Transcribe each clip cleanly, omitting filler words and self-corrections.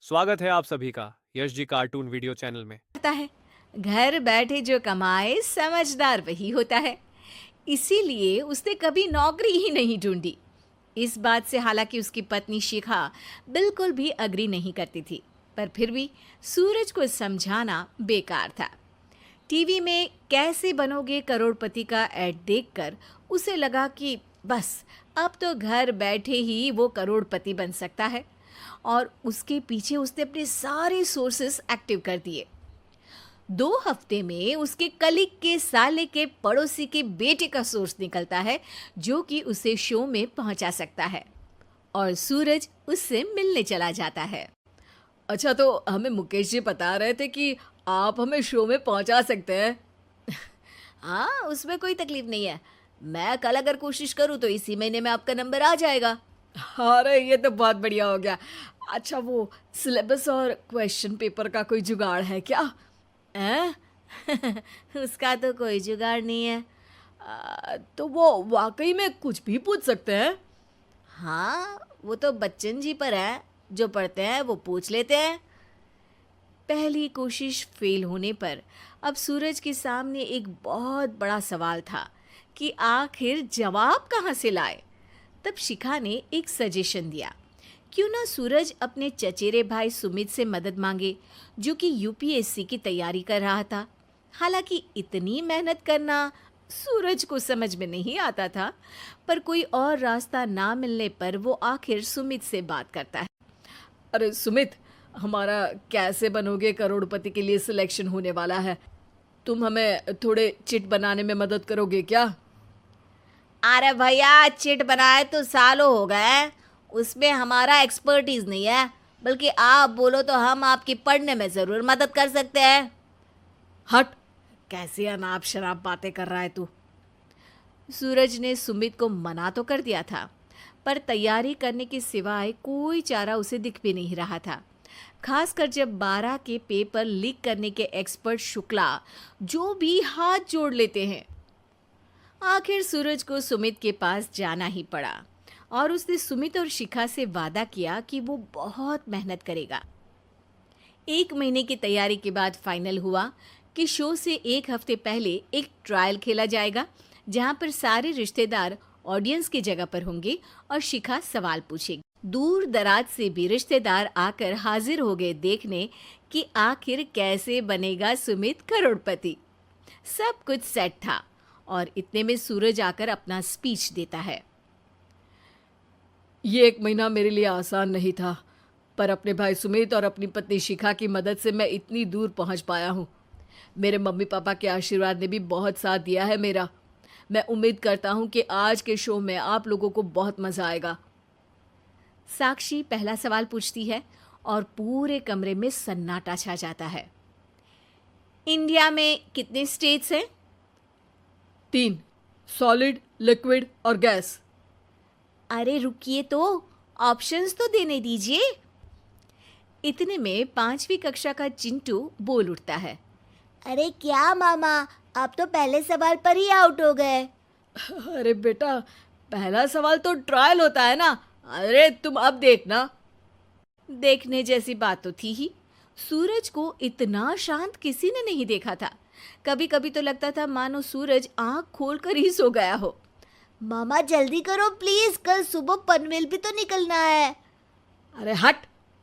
स्वागत है आप सभी का Yash ji cartoon video channel में। करता है। घर बैठे जो कमाए समझदार वही होता है। इसीलिए उसने कभी नौकरी ही नहीं ढूंढी। इस बात से हालांकि उसकी पत्नी शिखा बिल्कुल भी अग्री नहीं करती थी, पर फिर भी सूरज को समझाना बेकार था। टीवी में कैसे बनोगे करोड़पति का ऐड देखकर उसे लगा कि बस अब तो घर बैठे ही वो करोड़पति बन सकता है, और उसके पीछे उसने अपने सारे सोर्सेस एक्टिव कर दिए। 2 हफ्ते में उसके कलीग के साले के पड़ोसी के बेटे का सोर्स निकलता है जो कि उसे शो में पहुंचा सकता है, और सूरज उससे मिलने चला जाता है। अच्छा, तो हमें मुकेश जी बता रहे थे कि आप हमें शो में पहुंचा सकते हैं। हाँ, उसमें कोई तकलीफ नहीं है। मैं कल अगर कोशिश करूँ तो इसी महीने में आपका नंबर आ जाएगा। अरे ये तो बहुत बढ़िया हो गया। अच्छा, वो सिलेबस और क्वेश्चन पेपर का कोई जुगाड़ है क्या? हैं? उसका तो कोई जुगाड़ नहीं है। तो वो वाकई में कुछ भी पूछ सकते हैं? हाँ, वो तो बच्चन जी पर है। जो पढ़ते हैं वो पूछ लेते हैं। पहली कोशिश फेल होने पर अब सूरज के सामने एक बहुत बड़ा सवाल था कि आखिर जवाब कहाँ से लाए। तब शिखा ने एक सजेशन दिया, क्यों ना सूरज अपने चचेरे भाई सुमित से मदद मांगे, जो कि यूपीएससी की तैयारी कर रहा था। हालांकि इतनी मेहनत करना सूरज को समझ में नहीं आता था, पर कोई और रास्ता ना मिलने पर वो आखिर सुमित से बात करता है। अरे सुमित, हमारा कैसे बनोगे करोड़पति के लिए सिलेक्शन होने वाला है। तुम हमें थोड़े चिट बनाने में मदद करोगे क्या? अरे भैया, चिट बनाए तो सालों हो गए, उसमें हमारा एक्सपर्टीज नहीं है। बल्कि आप बोलो तो हम आपकी पढ़ने में ज़रूर मदद कर सकते हैं। हट, कैसी अनाप शराब बातें कर रहा है तू। सूरज ने सुमित को मना तो कर दिया था, पर तैयारी करने के सिवाय कोई चारा उसे दिख भी नहीं रहा था। खासकर जब 12 के पेपर लीक करने के एक्सपर्ट शुक्ला जो भी हाथ जोड़ लेते हैं। आखिर सूरज को सुमित के पास जाना ही पड़ा, और उसने सुमित और शिखा से वादा किया कि वो बहुत मेहनत करेगा। 1 महीने की तैयारी के बाद फाइनल हुआ कि शो से 1 हफ्ते पहले एक ट्रायल खेला जाएगा, जहां पर सारे रिश्तेदार ऑडियंस की जगह पर होंगे और शिखा सवाल पूछेगी। दूर दराज से भी रिश्तेदार आकर हाजिर हो गए देखने कि आखिर कैसे बनेगा सुमित करोड़पति। सब कुछ सेट था, और इतने में सूरज आकर अपना स्पीच देता है। ये 1 महीना मेरे लिए आसान नहीं था, पर अपने भाई सुमित और अपनी पत्नी शिखा की मदद से मैं इतनी दूर पहुंच पाया हूँ। मेरे मम्मी पापा के आशीर्वाद ने भी बहुत साथ दिया है मेरा। मैं उम्मीद करता हूँ कि आज के शो में आप लोगों को बहुत मज़ा आएगा। साक्षी पहला सवाल पूछती है, और पूरे कमरे में सन्नाटा छा जाता है। इंडिया में कितने स्टेट्स हैं? 3, सॉलिड, लिक्विड और गैस। अरे रुकिए, तो ऑप्शंस तो देने दीजिए। इतने में 5वीं कक्षा का चिंटू बोल उठता है। अरे क्या मामा, आप तो पहले सवाल पर ही आउट हो गए। अरे बेटा, पहला सवाल तो ट्रायल होता है ना। अरे तुम अब देखना। देखने जैसी बात तो थी ही। सूरज को इतना शांत किसी ने नहीं देखा था। कभी कभी तो लगता था मानो सूरज आंख खोलकर ही सो गया हो। मामा जल्दी करो प्लीज, कल सुबह पनवेल भी तो निकलना है। अरे हट,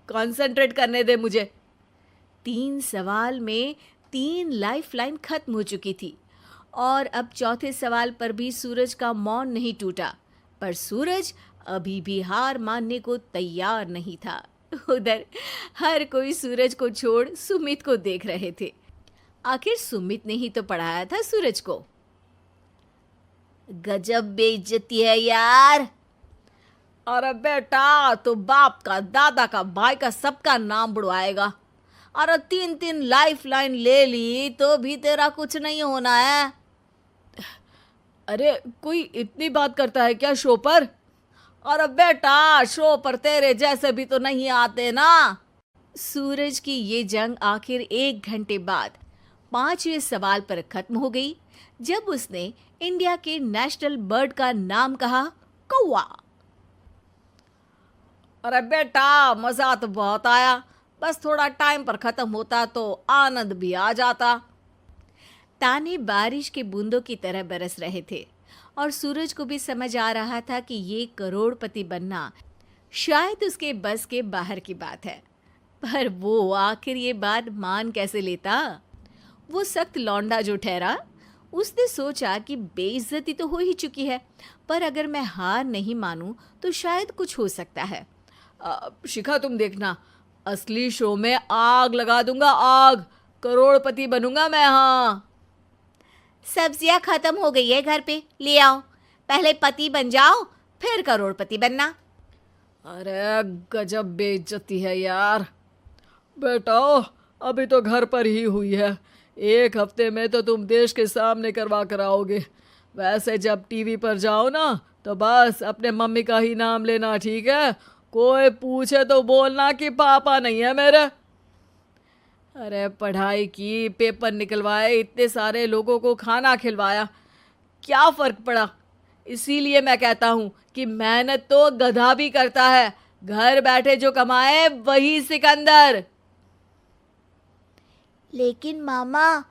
कंसंट्रेट करने दे मुझे। 3 सवाल में 3 लाइफलाइन खत्म हो चुकी थी, और अब चौथे सवाल पर भी सूरज का मौन नहीं टूटा। पर सूरज अभी भी हार मानने को तैयार नहीं था। उधर हर कोई सूरज को छोड़ सुमित को देख रहे थे। आखिर सुमित ने ही तो पढ़ाया था सूरज को। गजब बेइज्जती है यार। अरे बेटा, तो बाप का, दादा का, भाई का, सबका नाम बुड़वाएगा। अरे 3 लाइफ लाइन ले ली तो भी तेरा कुछ नहीं होना है। अरे कोई इतनी बात करता है क्या शो पर? अरे बेटा, शो पर तेरे जैसे भी तो नहीं आते ना। सूरज की ये जंग आखिर 1 घंटे बाद 5वें सवाल पर खत्म हो गई, जब उसने इंडिया के नेशनल बर्ड का नाम कहा, कौवा। अरे बेटा, मजा तो बहुत आया, बस थोड़ा टाइम पर खत्म होता तो आनंद भी आ जाता। ताने बारिश के बूंदों की तरह बरस रहे थे और सूरज को भी समझ आ रहा था कि ये करोड़पति बनना शायद उसके बस के बाहर की बात है। पर वो आखिर ये बात मान कैसे लेता? वो सख्त लौंडा जो ठहरा, उसने सोचा कि बेइज्जती तो हो ही चुकी है, पर अगर मैं हार नहीं मानूं तो शायद कुछ हो सकता है। शिखा तुम देखना, असली शो में आग लगा दूंगा, आग, करोड़पति बनूंगा मैं। हाँ, सब्जियां खत्म हो गई है घर पे, ले आओ। पहले पति बन जाओ, फिर करोड़पति बनना। अरे गजब बेइज्जती है यार। बेटा अभी तो घर पर ही हुई है, 1 हफ्ते में तो तुम देश के सामने करवा कर आओगे। वैसे जब टीवी पर जाओ ना तो बस अपने मम्मी का ही नाम लेना, ठीक है? कोई पूछे तो बोलना कि पापा नहीं है मेरे। अरे पढ़ाई की, पेपर निकलवाए, इतने सारे लोगों को खाना खिलवाया, क्या फ़र्क पड़ा? इसीलिए मैं कहता हूँ कि मेहनत तो गधा भी करता है, घर बैठे जो कमाए वही सिकंदर। लेकिन मामा,